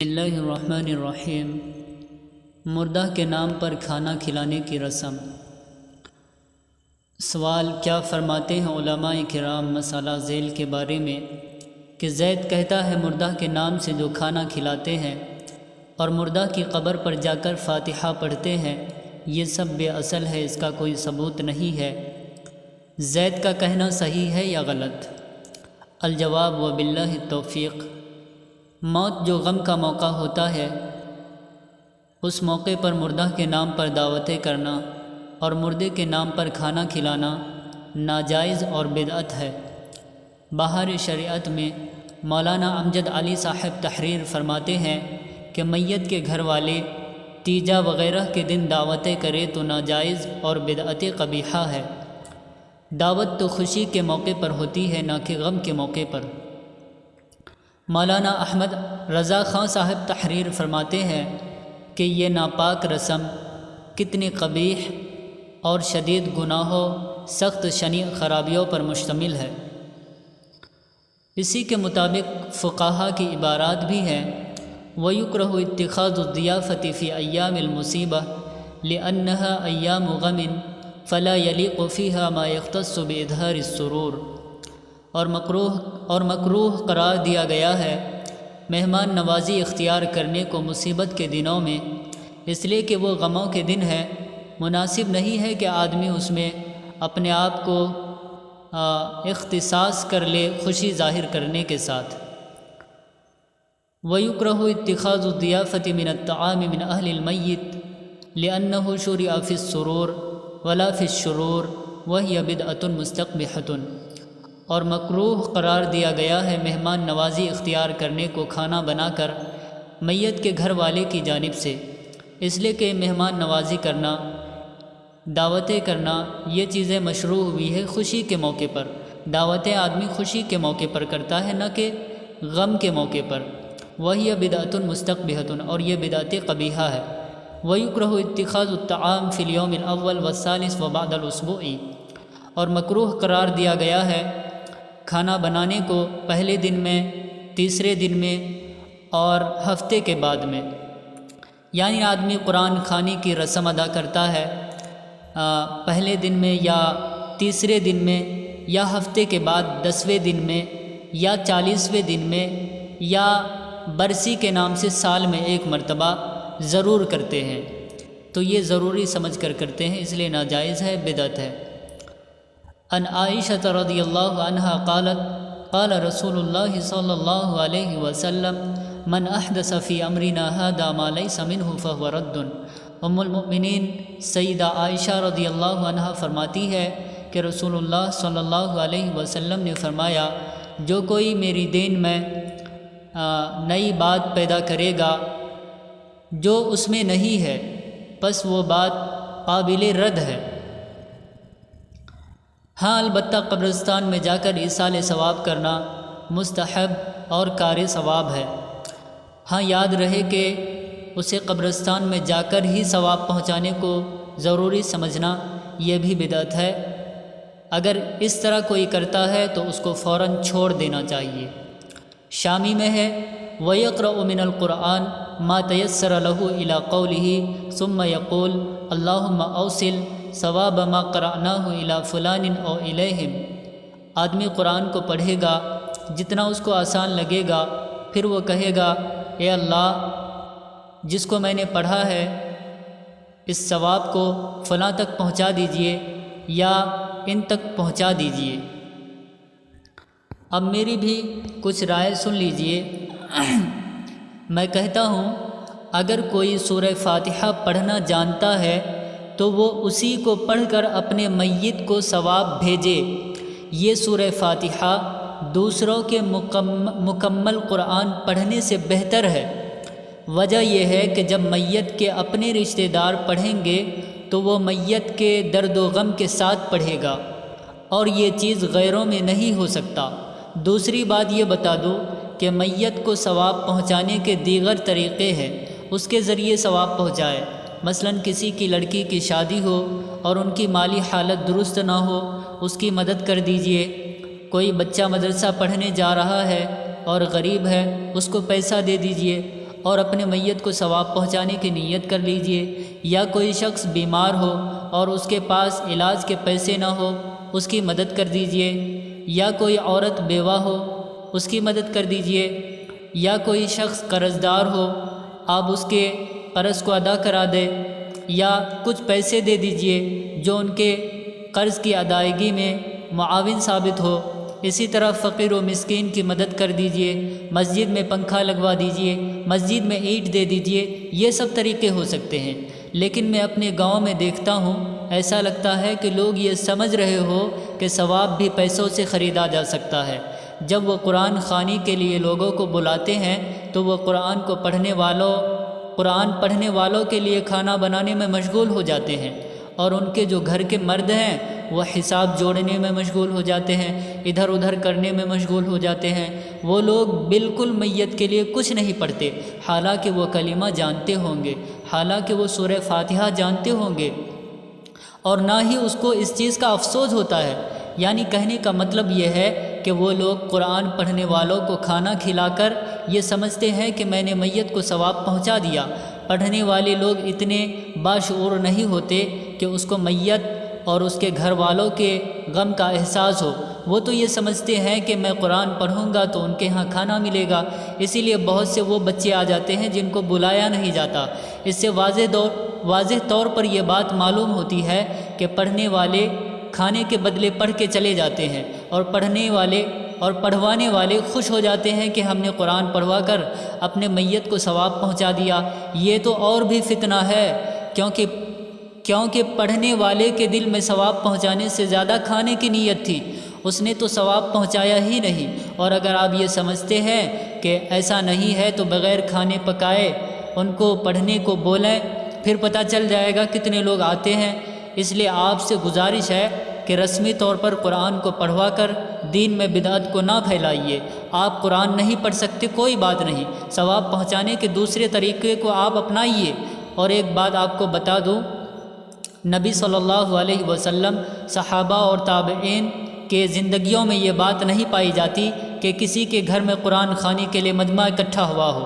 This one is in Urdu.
بسم اللہ الرحمن الرحیم۔ مردہ کے نام پر کھانا کھلانے کی رسم۔ سوال: کیا فرماتے ہیں علماء کرام مسئلہ ذیل کے بارے میں کہ زید کہتا ہے مردہ کے نام سے جو کھانا کھلاتے ہیں اور مردہ کی قبر پر جا کر فاتحہ پڑھتے ہیں یہ سب بے اصل ہے، اس کا کوئی ثبوت نہیں ہے۔ زید کا کہنا صحیح ہے یا غلط؟ الجواب: وباللہ التوفیق۔ موت جو غم کا موقع ہوتا ہے اس موقع پر مردہ کے نام پر دعوتیں کرنا اور مردے کے نام پر کھانا کھلانا ناجائز اور بدعت ہے۔ بہار شریعت میں مولانا امجد علی صاحب تحریر فرماتے ہیں کہ میت کے گھر والے تیجا وغیرہ کے دن دعوتیں کرے تو ناجائز اور بدعت قبیحہ ہے۔ دعوت تو خوشی کے موقع پر ہوتی ہے نہ کہ غم کے موقع پر۔ مولانا احمد رضا خان صاحب تحریر فرماتے ہیں کہ یہ ناپاک رسم کتنی قبیح اور شدید گناہوں، سخت شنیع خرابیوں پر مشتمل ہے۔ اسی کے مطابق فقہا کی عبارات بھی ہیں: وَيُكْرَهُ اتِّخَاذُ الضِّيَافَةِ فِي أَيَّامِ الْمُصِيبَةِ لِأَنَّهَا أَيَّامُ غَمٍ فَلَا يَلِيقُ فِيهَا مَا يَخْتَصُّ بِإِظْهَارِ السُّرُورِ۔ اور مکروہ قرار دیا گیا ہے مہمان نوازی اختیار کرنے کو مصیبت کے دنوں میں، اس لیے کہ وہ غموں کے دن ہے۔ مناسب نہیں ہے کہ آدمی اس میں اپنے آپ کو اختصاص کر لے خوشی ظاہر کرنے کے ساتھ۔ وَيُكْرَهُ اتِّخَاذُ الضِّيَافَةِ مِنَ الطَّعَامِ مِنْ أَهْلِ الْمَيِّتِ لِأَنَّهُ شُرِعَ فِي السُّرُورِ وَلَا فِي الشُّرُورِ وَهِيَ بِدْعَةٌ مُسْتَقْبِحَةٌ۔ اور مکروہ قرار دیا گیا ہے مہمان نوازی اختیار کرنے کو کھانا بنا کر میت کے گھر والے کی جانب سے، اس لیے کہ مہمان نوازی کرنا، دعوتیں کرنا یہ چیزیں مشروع ہوئی ہے خوشی کے موقع پر۔ دعوتیں آدمی خوشی کے موقع پر کرتا ہے نہ کہ غم کے موقع پر۔ وہی بدعۃ مستقبحۃ، اور یہ بدعت قبیحہ ہے۔ وَيُكْرَهُ اتِّخَاذُ الطَّعَامِ فِي الْيَوْمِ الْأَوَّلِ وَالثَّالِثِ وَبَعْدَ الْأُسْبُوعِ، اور مکروہ قرار دیا گیا ہے کھانا بنانے کو پہلے دن میں، تیسرے دن میں اور ہفتے کے بعد میں۔ یعنی آدمی قرآن خوانی کی رسم ادا کرتا ہے پہلے دن میں یا تیسرے دن میں یا ہفتے کے بعد 10ویں دن میں یا 40ویں دن میں یا برسی کے نام سے سال میں ایک مرتبہ ضرور کرتے ہیں، تو یہ ضروری سمجھ کر کرتے ہیں، اس لیے ناجائز ہے، بدعت ہے۔ ان عائشہ رضی اللہ عنہا قالت قال رسول اللہ صلی اللہ علیہ وسلم من احدث فی امرنا هذا ما لیس منہ فهو رد۔ ام المؤمنین سیدہ عائشہ رضی اللہ عنہا فرماتی ہے کہ رسول اللہ صلی اللہ علیہ وسلم نے فرمایا جو کوئی میری دین میں نئی بات پیدا کرے گا جو اس میں نہیں ہے پس وہ بات قابل رد ہے۔ ہاں البتہ قبرستان میں جا کر ایصال ثواب کرنا مستحب اور کار ثواب ہے۔ ہاں یاد رہے کہ اسے قبرستان میں جا کر ہی ثواب پہنچانے کو ضروری سمجھنا یہ بھی بدعت ہے۔ اگر اس طرح کوئی کرتا ہے تو اس کو فوراً چھوڑ دینا چاہیے۔ شامی میں ہے وَيَقْرَأُ مِنَ الْقُرْآنِ مَا تَيَسَّرَ لَهُ إِلَىٰ قَوْلِهِ ثُمَّ يَقُولُ اللَّهُمَّ أَوْصِلْ ثواب ما قرأناه إلى فلان أو إليهم۔ آدمی قرآن کو پڑھے گا جتنا اس کو آسان لگے گا، پھر وہ کہے گا اے اللہ جس کو میں نے پڑھا ہے اس ثواب کو فلاں تک پہنچا دیجئے یا ان تک پہنچا دیجئے۔ اب میری بھی کچھ رائے سن لیجئے۔ میں کہتا ہوں اگر کوئی سورہ فاتحہ پڑھنا جانتا ہے تو وہ اسی کو پڑھ کر اپنے میت کو ثواب بھیجے۔ یہ سورہ فاتحہ دوسروں کے مکمل قرآن پڑھنے سے بہتر ہے۔ وجہ یہ ہے کہ جب میت کے اپنے رشتہ دار پڑھیں گے تو وہ میت کے درد و غم کے ساتھ پڑھے گا، اور یہ چیز غیروں میں نہیں ہو سکتا۔ دوسری بات یہ بتا دو کہ میت کو ثواب پہنچانے کے دیگر طریقے ہیں، اس کے ذریعے ثواب پہنچائے۔ مثلاً کسی کی لڑکی کی شادی ہو اور ان کی مالی حالت درست نہ ہو، اس کی مدد کر دیجئے۔ کوئی بچہ مدرسہ پڑھنے جا رہا ہے اور غریب ہے، اس کو پیسہ دے دیجئے۔ اور اپنے میت کو ثواب پہنچانے کی نیت کر لیجئے، یا کوئی شخص بیمار ہو اور اس کے پاس علاج کے پیسے نہ ہو، اس کی مدد کر دیجئے، یا کوئی عورت بیوہ ہو اس کی مدد کر دیجئے، یا کوئی شخص قرض دار ہو آپ اس کے قرض کو ادا کرا دیں، یا کچھ پیسے دے دیجئے جو ان کے قرض کی ادائیگی میں معاون ثابت ہو۔ اسی طرح فقیر و مسکین کی مدد کر دیجئے، مسجد میں پنکھا لگوا دیجئے، مسجد میں اینٹ دے دیجئے، یہ سب طریقے ہو سکتے ہیں۔ لیکن میں اپنے گاؤں میں دیکھتا ہوں، ایسا لگتا ہے کہ لوگ یہ سمجھ رہے ہو کہ ثواب بھی پیسوں سے خریدا جا سکتا ہے۔ جب وہ قرآن خوانی کے لیے لوگوں کو بلاتے ہیں تو وہ قرآن پڑھنے والوں کے لیے کھانا بنانے میں مشغول ہو جاتے ہیں، اور ان کے جو گھر کے مرد ہیں وہ حساب جوڑنے میں مشغول ہو جاتے ہیں، ادھر ادھر کرنے میں مشغول ہو جاتے ہیں۔ وہ لوگ بالکل میت کے لیے کچھ نہیں پڑھتے، حالانکہ وہ کلمہ جانتے ہوں گے، حالانکہ وہ سورہ فاتحہ جانتے ہوں گے، اور نہ ہی اس کو اس چیز کا افسوس ہوتا ہے۔ یعنی کہنے کا مطلب یہ ہے کہ وہ لوگ قرآن پڑھنے والوں کو کھانا کھلا کر یہ سمجھتے ہیں کہ میں نے میت کو ثواب پہنچا دیا۔ پڑھنے والے لوگ اتنے باشعور نہیں ہوتے کہ اس کو میت اور اس کے گھر والوں کے غم کا احساس ہو۔ وہ تو یہ سمجھتے ہیں کہ میں قرآن پڑھوں گا تو ان کے ہاں کھانا ملے گا، اسی لیے بہت سے وہ بچے آ جاتے ہیں جن کو بلایا نہیں جاتا۔ اس سے واضح طور پر یہ بات معلوم ہوتی ہے کہ پڑھنے والے کھانے کے بدلے پڑھ کے چلے جاتے ہیں، اور پڑھوانے والے خوش ہو جاتے ہیں کہ ہم نے قرآن پڑھوا کر اپنے میت کو ثواب پہنچا دیا۔ یہ تو اور بھی فتنہ ہے، کیونکہ پڑھنے والے کے دل میں ثواب پہنچانے سے زیادہ کھانے کی نیت تھی، اس نے تو ثواب پہنچایا ہی نہیں۔ اور اگر آپ یہ سمجھتے ہیں کہ ایسا نہیں ہے تو بغیر کھانے پکائے ان کو پڑھنے کو بولیں، پھر پتہ چل جائے گا کتنے لوگ آتے ہیں۔ اس لیے آپ سے گزارش ہے کہ رسمی طور پر قرآن کو پڑھوا کر دین میں بدعت کو نہ پھیلائیے۔ آپ قرآن نہیں پڑھ سکتے، کوئی بات نہیں، ثواب پہنچانے کے دوسرے طریقے کو آپ اپنائیے۔ اور ایک بات آپ کو بتا دوں، نبی صلی اللہ علیہ وسلم، صحابہ اور تابعین کے زندگیوں میں یہ بات نہیں پائی جاتی کہ کسی کے گھر میں قرآن خوانی کے لیے مجمع اکٹھا ہوا ہو۔